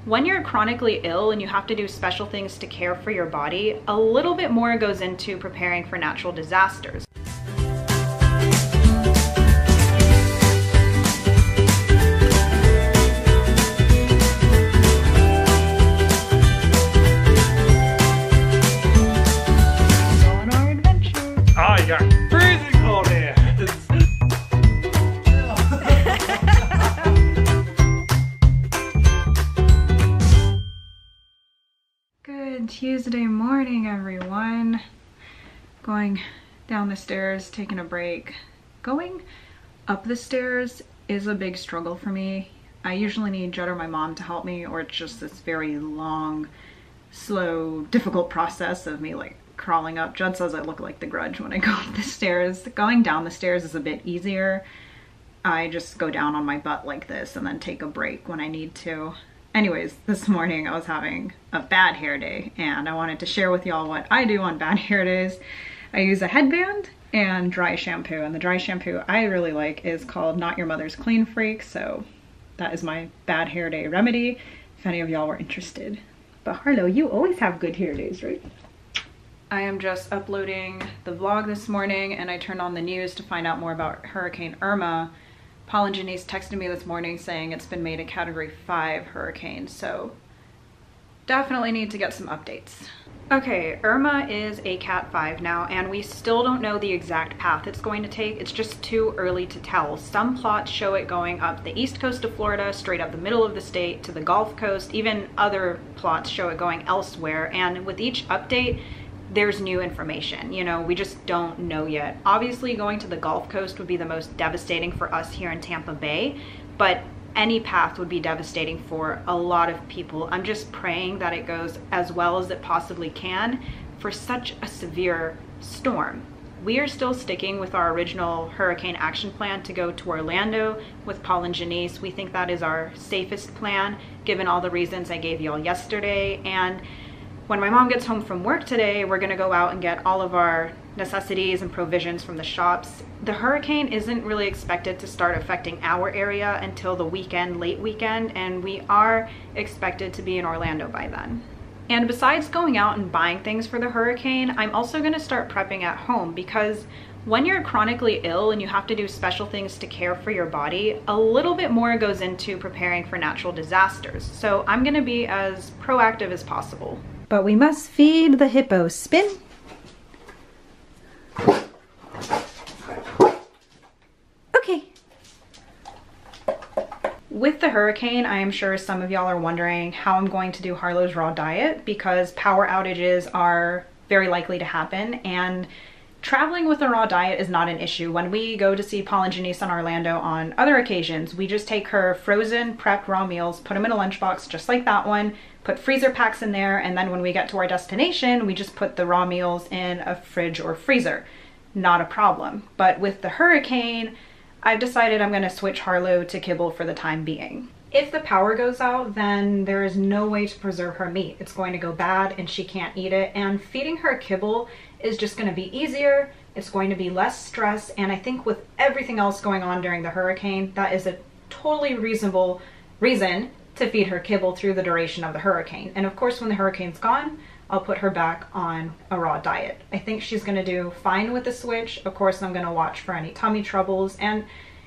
when you're chronically ill and you have to do special things to care for your body, a little bit more goes into preparing for natural disasters. On our adventure. Ah, yeah. Freezing cold here. Good Tuesday morning, everyone. Going down the stairs, taking a break. Going up the stairs is a big struggle for me. I usually need Judd or my mom to help me, or it's just this very long, slow, difficult process of me like crawling up. Judd says I look like the Grudge when I go up the stairs. Going down the stairs is a bit easier. I just go down on my butt like this and then take a break when I need to. Anyways, this morning I was having a bad hair day and I wanted to share with y'all what I do on bad hair days. I use a headband and dry shampoo, and the dry shampoo I really like is called Not Your Mother's Clean Freak, so that is my bad hair day remedy if any of y'all were interested. But Harlow, you always have good hair days, right? I am just uploading the vlog this morning and I turned on the news to find out more about Hurricane Irma. Paul and Janice texted me this morning saying it's been made a Category 5 hurricane, so definitely need to get some updates. Okay, Irma is a Cat 5 now, and we still don't know the exact path it's going to take. It's just too early to tell. Some plots show it going up the east coast of Florida, straight up the middle of the state to the Gulf Coast. Even other plots show it going elsewhere, and with each update, there's new information. You know, we just don't know yet. Obviously, going to the Gulf Coast would be the most devastating for us here in Tampa Bay, but any path would be devastating for a lot of people. I'm just praying that it goes as well as it possibly can for such a severe storm. We are still sticking with our original hurricane action plan to go to Orlando with Paul and Janice. We think that is our safest plan, given all the reasons I gave y'all yesterday. And when my mom gets home from work today, we're gonna go out and get all of our necessities and provisions from the shops. The hurricane isn't really expected to start affecting our area until the weekend, late weekend, and we are expected to be in Orlando by then. And besides going out and buying things for the hurricane, I'm also gonna start prepping at home, because when you're chronically ill and you have to do special things to care for your body, a little bit more goes into preparing for natural disasters. So I'm gonna be as proactive as possible. But we must feed the hippo. Spin. Okay. With the hurricane, I am sure some of y'all are wondering how I'm going to do Harlow's raw diet, because power outages are very likely to happen, and traveling with a raw diet is not an issue. When we go to see Paul and Janice in Orlando on other occasions, we just take her frozen, prepped raw meals, put them in a lunchbox just like that one, put freezer packs in there, and then when we get to our destination, we just put the raw meals in a fridge or freezer. Not a problem. But with the hurricane, I've decided I'm gonna switch Harlow to kibble for the time being. If the power goes out, then there is no way to preserve her meat. It's going to go bad and she can't eat it, and feeding her kibble is just gonna be easier. It's going to be less stress, and I think with everything else going on during the hurricane, that is a totally reasonable reason to feed her kibble through the duration of the hurricane. And of course, when the hurricane's gone, I'll put her back on a raw diet. I think she's gonna do fine with the switch. Of course, I'm gonna watch for any tummy troubles. And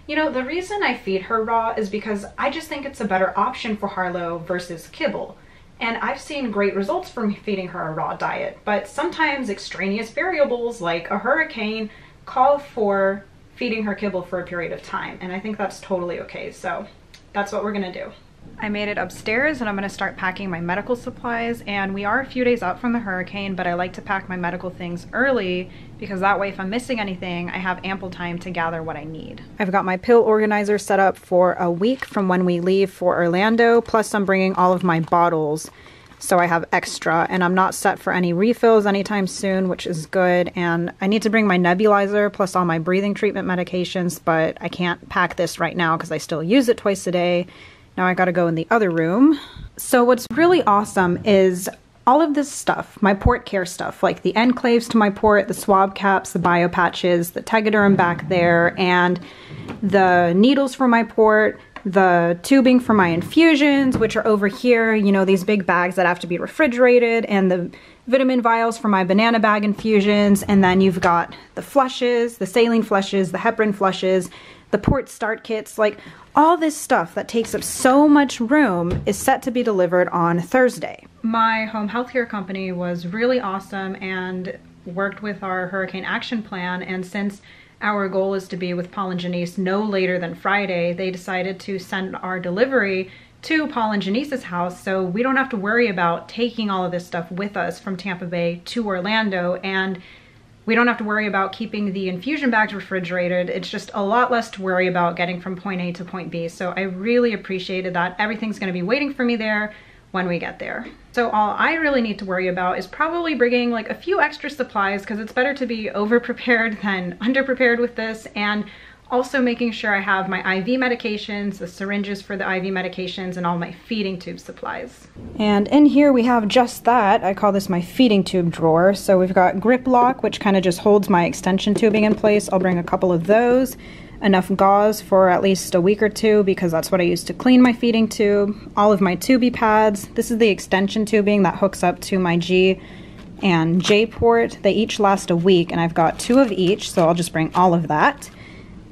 you know, the reason I feed her raw is because I just think it's a better option for Harlow versus kibble. And I've seen great results from feeding her a raw diet, but sometimes extraneous variables like a hurricane call for feeding her kibble for a period of time. And I think that's totally okay. So that's what we're gonna do. I made it upstairs and I'm gonna start packing my medical supplies, and we are a few days out from the hurricane, but I like to pack my medical things early because that way if I'm missing anything, I have ample time to gather what I need. I've got my pill organizer set up for a week from when we leave for Orlando, plus I'm bringing all of my bottles so I have extra, and I'm not set for any refills anytime soon, which is good. And I need to bring my nebulizer plus all my breathing treatment medications, but I can't pack this right now because I still use it twice a day. Now I gotta go in the other room. So what's really awesome is all of this stuff, my port care stuff, like the enclaves to my port, the swab caps, the bio patches, the Tegaderm back there, and the needles for my port, the tubing for my infusions, which are over here, you know, these big bags that have to be refrigerated, and the vitamin vials for my banana bag infusions. And then you've got the flushes, the saline flushes, the heparin flushes, the port start kits, like all this stuff that takes up so much room is set to be delivered on Thursday. My home healthcare company was really awesome and worked with our hurricane action plan, and since our goal is to be with Paul and Janice no later than Friday, they decided to send our delivery to Paul and Janice's house, so we don't have to worry about taking all of this stuff with us from Tampa Bay to Orlando, and we don't have to worry about keeping the infusion bags refrigerated. It's just a lot less to worry about getting from point A to point B, so I really appreciated that. Everything's going to be waiting for me there when we get there. So all I really need to worry about is probably bringing like a few extra supplies, because it's better to be over-prepared than under-prepared with this, and also making sure I have my IV medications, the syringes for the IV medications, and all my feeding tube supplies. And in here we have just that. I call this my feeding tube drawer. So we've got grip lock, which kind of just holds my extension tubing in place. I'll bring a couple of those. Enough gauze for at least a week or two, because that's what I use to clean my feeding tube. All of my tubey pads. This is the extension tubing that hooks up to my G and J port. They each last a week, and I've got 2 of each, so I'll just bring all of that.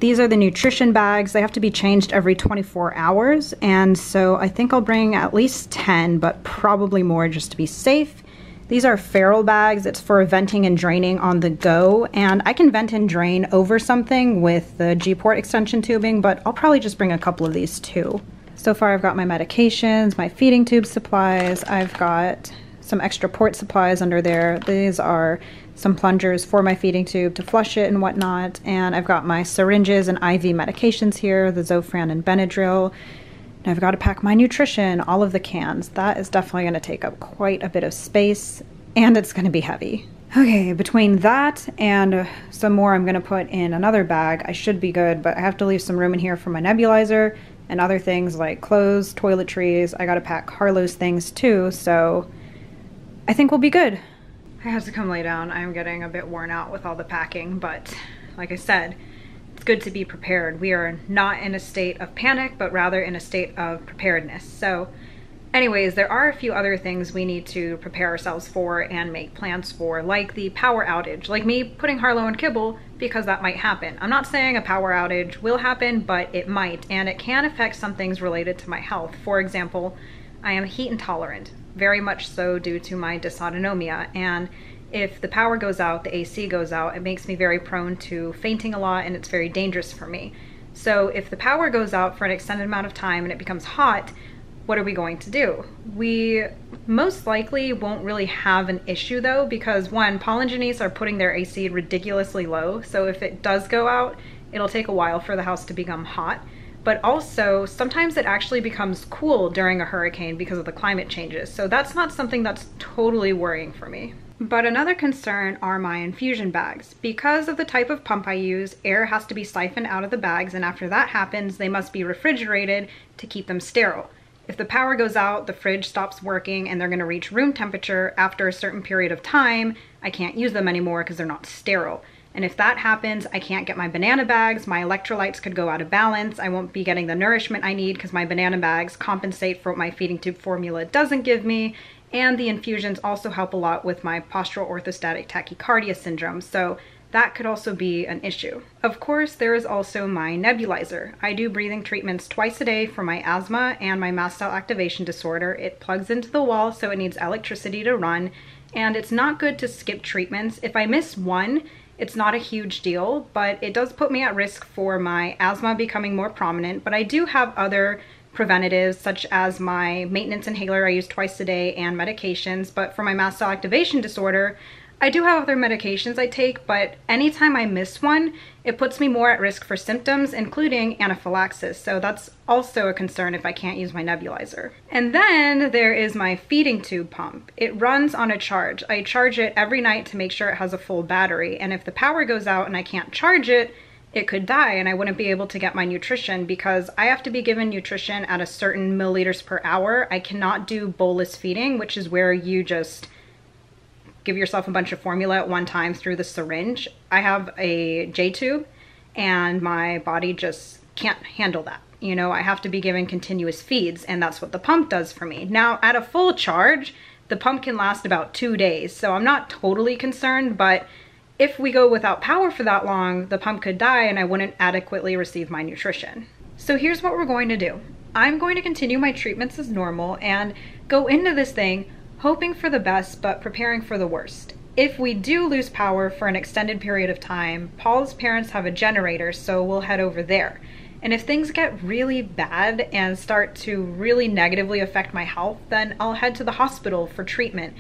These are the nutrition bags. They have to be changed every 24 hours, and so I think I'll bring at least 10, but probably more just to be safe. These are Feral bags. It's for venting and draining on the go, and I can vent and drain over something with the G-port extension tubing, but I'll probably just bring a couple of these too. So far I've got my medications, my feeding tube supplies, I've got some extra port supplies under there. These are some plungers for my feeding tube to flush it and whatnot, and I've got my syringes and IV medications here, the Zofran and Benadryl. And I've got to pack my nutrition, all of the cans. That is definitely going to take up quite a bit of space, and it's going to be heavy. Okay, between that and some more I'm going to put in another bag, I should be good, but I have to leave some room in here for my nebulizer and other things like clothes, toiletries. I got to pack Harlow's things too, so I think we'll be good. I have to come lay down. I'm getting a bit worn out with all the packing, but like I said, it's good to be prepared. We are not in a state of panic, but rather in a state of preparedness. So anyways, there are a few other things we need to prepare ourselves for and make plans for, like the power outage, like me putting Harlow in kibble, because that might happen. I'm not saying a power outage will happen, but it might, and it can affect some things related to my health. For example, I am heat intolerant, very much so due to my dysautonomia, and if the power goes out, the AC goes out, it makes me very prone to fainting a lot, and it's very dangerous for me. So if the power goes out for an extended amount of time and it becomes hot, what are we going to do? We most likely won't really have an issue though, because one, Paul and Janice are putting their AC ridiculously low, so if it does go out, it'll take a while for the house to become hot. But also, sometimes it actually becomes cool during a hurricane because of the climate changes, so that's not something that's totally worrying for me. But another concern are my infusion bags. Because of the type of pump I use, air has to be siphoned out of the bags, and after that happens, they must be refrigerated to keep them sterile. If the power goes out, the fridge stops working, and they're going to reach room temperature after a certain period of time, I can't use them anymore because they're not sterile. And if that happens, I can't get my banana bags, my electrolytes could go out of balance, I won't be getting the nourishment I need because my banana bags compensate for what my feeding tube formula doesn't give me, and the infusions also help a lot with my postural orthostatic tachycardia syndrome, so that could also be an issue. Of course, there is also my nebulizer. I do breathing treatments twice a day for my asthma and my mast cell activation disorder. It plugs into the wall, so it needs electricity to run, and it's not good to skip treatments. If I miss one, it's not a huge deal, but it does put me at risk for my asthma becoming more prominent. But I do have other preventatives, such as my maintenance inhaler I use twice a day and medications. But for my mast cell activation disorder, I do have other medications I take, but anytime I miss one, it puts me more at risk for symptoms, including anaphylaxis. So that's also a concern if I can't use my nebulizer. And then there is my feeding tube pump. It runs on a charge. I charge it every night to make sure it has a full battery. And if the power goes out and I can't charge it, it could die and I wouldn't be able to get my nutrition, because I have to be given nutrition at a certain milliliters per hour. I cannot do bolus feeding, which is where you just give yourself a bunch of formula at one time through the syringe. I have a J tube and my body just can't handle that. you know, I have to be given continuous feeds, and that's what the pump does for me. Now, at a full charge, the pump can last about 2 days, so I'm not totally concerned, but if we go without power for that long, the pump could die and I wouldn't adequately receive my nutrition. So here's what we're going to do. I'm going to continue my treatments as normal and go into this thing hoping for the best, but preparing for the worst. If we do lose power for an extended period of time, Paul's parents have a generator, so we'll head over there. And if things get really bad and start to really negatively affect my health, then I'll head to the hospital for treatment,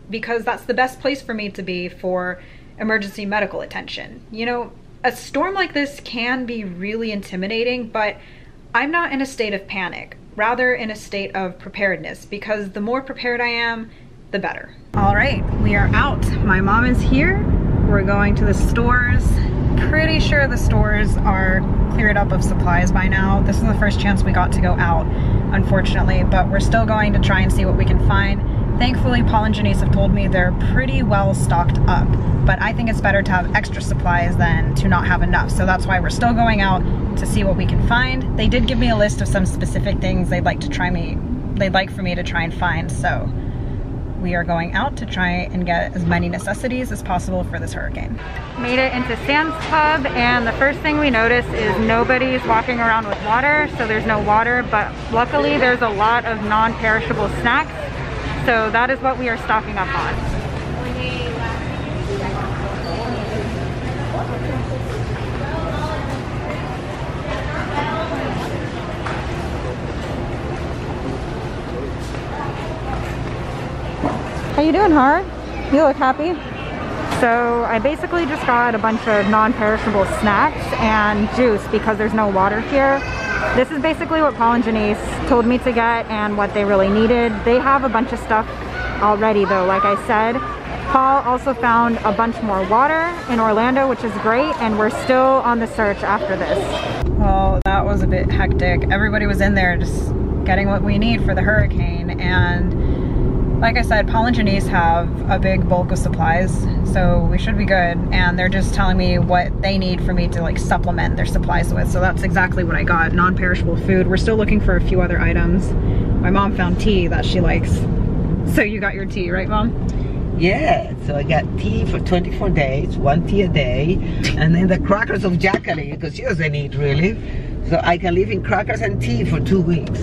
because that's the best place for me to be for emergency medical attention. You know, a storm like this can be really intimidating, but I'm not in a state of panic, rather in a state of preparedness, because the more prepared I am, the better. All right, we are out. My mom is here. We're going to the stores. Pretty sure the stores are cleared up of supplies by now. This is the first chance we got to go out, unfortunately, but we're still going to try and see what we can find. Thankfully, Paul and Janice have told me they're pretty well stocked up, but I think it's better to have extra supplies than to not have enough. So that's why we're still going out to see what we can find. They did give me a list of some specific things they'd like for me to try and find. So we are going out to try and get as many necessities as possible for this hurricane. Made it into Sam's Club, and the first thing we notice is nobody's walking around with water, so there's no water, but luckily there's a lot of non-perishable snacks, so that is what we are stocking up on. How you doing, Har? You look happy. So I basically just got a bunch of non-perishable snacks and juice because there's no water here. This is basically what Paul and Janice told me to get and what they really needed. They have a bunch of stuff already though, like I said. Paul also found a bunch more water in Orlando, which is great, and we're still on the search after this. Well, that was a bit hectic. Everybody was in there just getting what we need for the hurricane, and like I said, Paul and Janice have a big bulk of supplies, so we should be good. And they're just telling me what they need for me to like supplement their supplies with. So that's exactly what I got, non-perishable food. We're still looking for a few other items. My mom found tea that she likes. So you got your tea, right, Mom? Yeah, so I got tea for 24 days, 1 tea a day, and then the crackers of Jaquie, because she doesn't eat really. So I can live in crackers and tea for 2 weeks.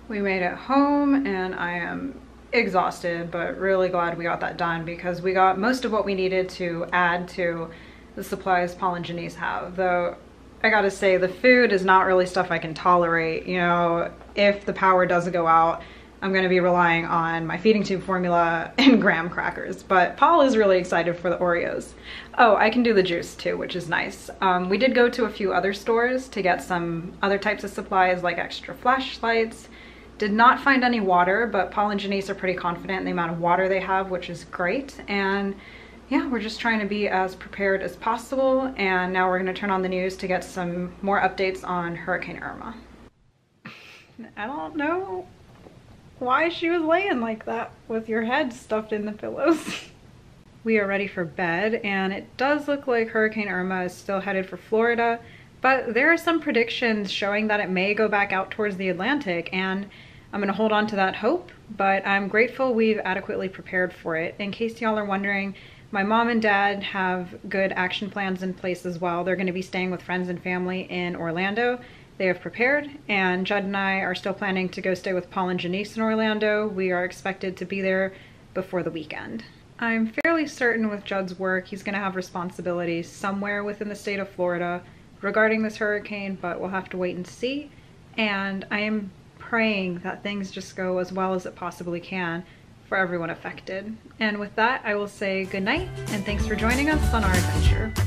We made it home and I am exhausted, but really glad we got that done because we got most of what we needed to add to the supplies Paul and Janice have. Though I gotta say, the food is not really stuff I can tolerate. You know, if the power doesn't go out, I'm gonna be relying on my feeding tube formula and graham crackers, but Paul is really excited for the Oreos. Oh, I can do the juice too, which is nice. We did go to a few other stores to get some other types of supplies like extra flashlights. Did not find any water, but Paul and Janice are pretty confident in the amount of water they have, which is great. And yeah, we're just trying to be as prepared as possible. And now we're gonna turn on the news to get some more updates on Hurricane Irma. I don't know why she was laying like that with your head stuffed in the pillows. We are ready for bed, and it does look like Hurricane Irma is still headed for Florida, but there are some predictions showing that it may go back out towards the Atlantic, and I'm gonna hold on to that hope, but I'm grateful we've adequately prepared for it. In case y'all are wondering, my mom and dad have good action plans in place as well. They're gonna be staying with friends and family in Orlando. They have prepared, and Judd and I are still planning to go stay with Paul and Janice in Orlando. We are expected to be there before the weekend. I'm fairly certain with Judd's work, he's gonna have responsibilities somewhere within the state of Florida regarding this hurricane, but we'll have to wait and see. And I am praying that things just go as well as it possibly can for everyone affected. And with that, I will say good night and thanks for joining us on our adventure.